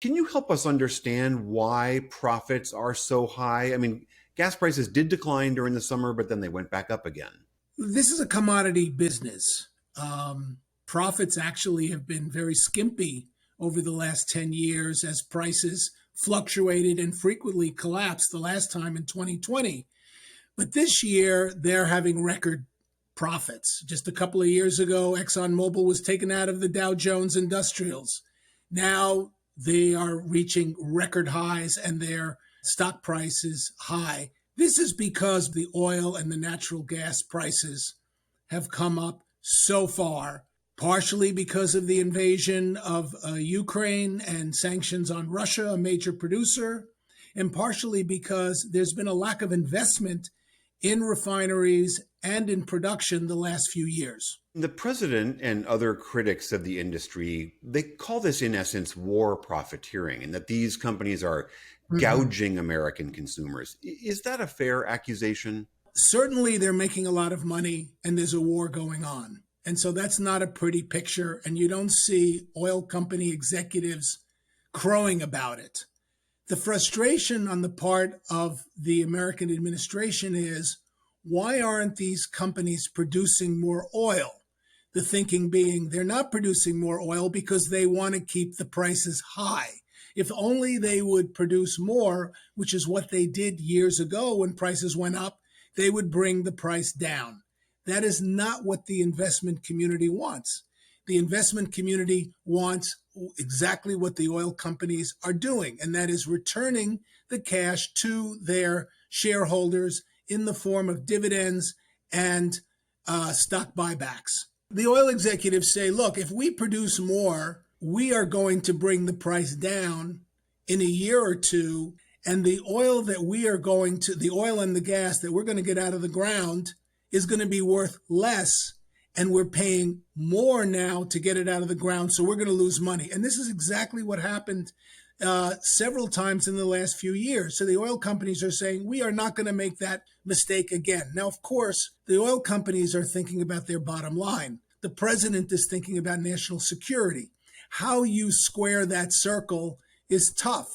Can you help us understand why profits are so high? I mean, gas prices did decline during the summer, but then they went back up again. This is a commodity business. Profits actually have been very skimpy over the last 10 years as prices fluctuated and frequently collapsed the last time in 2020. But this year, they're having record profits. Just a couple of years ago, ExxonMobil was taken out of the Dow Jones Industrials. Now they are reaching record highs and their stock price is high. This is because the oil and the natural gas prices have come up so far, partially because of the invasion of Ukraine and sanctions on Russia, a major producer, and partially because there's been a lack of investment in refineries and in production the last few years. The president and other critics of the industry, they call this in essence war profiteering and that these companies are Mhm. gouging American consumers. Is that a fair accusation? Certainly, they're making a lot of money and there's a war going on. And so that's not a pretty picture. And you don't see oil company executives crowing about it. The frustration on the part of the American administration is why aren't these companies producing more oil? The thinking being they're not producing more oil because they want to keep the prices high. If only they would produce more, which is what they did years ago when prices went up, they would bring the price down. That is not what the investment community wants. The investment community wants exactly what the oil companies are doing, and that is returning the cash to their shareholders in the form of dividends and stock buybacks. The oil executives say, look, if we produce more, we are going to bring the price down in a year or two, and the oil that we are going to, the oil and the gas that we're going to get out of the ground is going to be worth less, and we're paying more now to get it out of the ground, so we're going to lose money. And this is exactly what happened several times in the last few years. So the oil companies are saying, we are not going to make that mistake again. Now, of course, the oil companies are thinking about their bottom line. The president is thinking about national security. How you square that circle is tough.